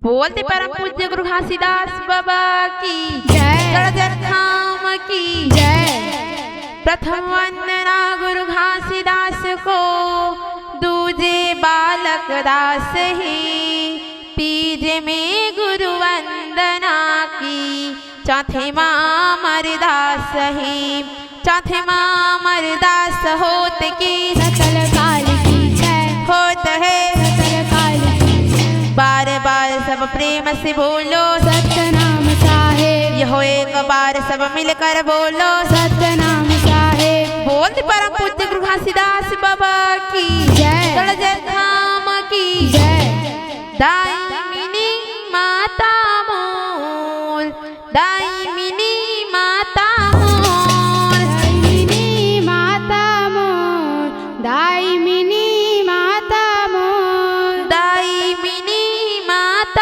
बोलते परम पूज्य गुरु घासीदास बाबा की जय, धाम की जय। प्रथम वंदना गुरु घासीदास को, दूजे बालक दास ही, तीजे में गुरु वंदना की, चौथे माँ मरदास ही, चौथे माँ मरदास होत की सकल काल की जय, होत है सकल काल की जय। बार बार सब प्रेम से बोलो सतनाम साहेब, यहो एक बार सब मिलकर बोलो सतनाम साहेब। बोलते परम पूज्य गुरु घासीदास बाबा की जय, जय, धाम की जय। दायिनी माता मोर, दायिनी माता मोर, दायिनी माता मोर, दायिनी माता मोर, दायिनी माता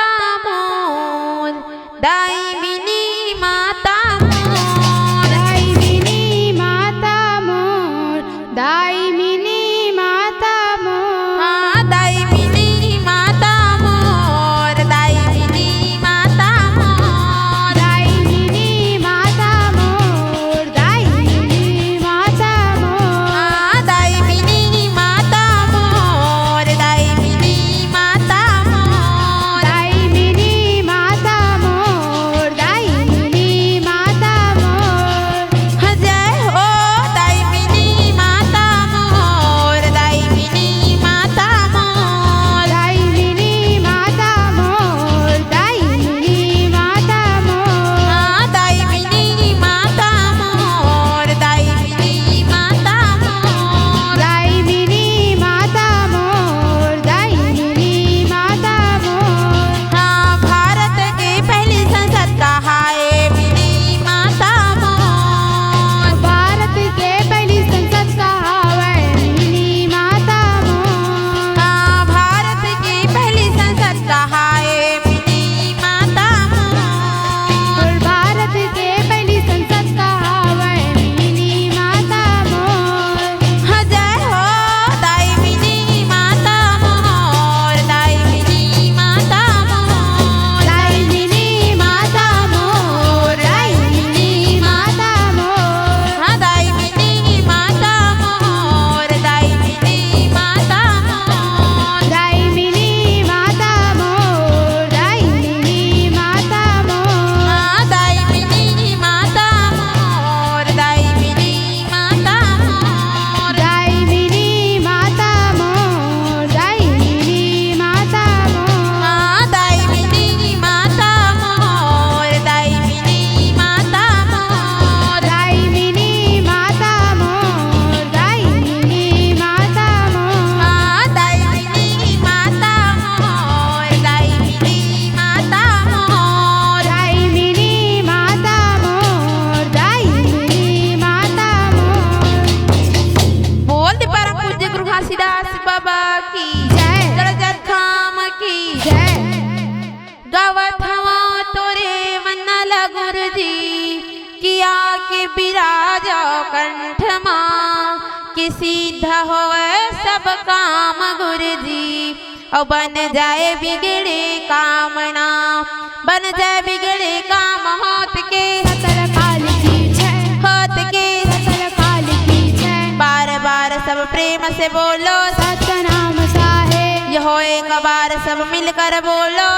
मोर, दायिनी माता मोर, दायिनी माता मोर, दायिनी माता मोर। हाँ दायिनी माता मोर, दायिनी माता मोर, दायिनी माता मोर, दायिनी माता मोर, हाँ दायिनी माता मोर, दायिनी माता मोर, दायिनी माता मोर, दायिनी माता मोर। जय हो दायिनी माता मोर, दायिनी माता मोर, दायिनी माता मोर, दायिनी माता मोर, हाँ दायिनी माता मोर, दायिनी माता मोर, दायिनी माता मोर, दायिनी माता मोर। हाँ भारत की पहली संसद कहाए मिनी माता मोर, भारत के पहली संसद कहावै मिनी माता मोर, हाँ भारत की पहली संसद कहाए मिनी माता मोर, भारत के पहली संसद कहावै मिनी माता मोर। जय हो दायिनी माता मोर, दायिनी माता मोर, दायिनी माता मोर, दायिनी माता मोर, हाँ दायिनी माता मोर, दायिनी माता मोर, दायिनी माता मोर, दायिनी माता मोर, हाँ दायिनी माता मोर, दायिनी माता मोर, दायिनी माता मोर, दायिनी माता मोर, हाँ दायिनी माता मोर, दायिनी माता मोर, दायिनी माता मोर, दायिनी माता मोर, हाँ दायिनी माता मोर, दायिनी माता मोर, दायिनी माता मोर, दायिनी माता मोर। बोलते परम पूज्य गुरु घासीदास बाबा की जय, जय, धाम की जय। गावत हवा तोरे मन्नला गुरु जी, किया के बिराजा कंठ माँ, कि सिद्ध होए सब काम गुरु जी, और बन जाए बिगड़े कामना, बन जाए बिगड़े काम होत के, सकल काल की जय, होत के सकल काल की जय। बार बार सब प्रेम से बोलो सतनाम साहेब, यहो एक बार सब मिलकर बोलो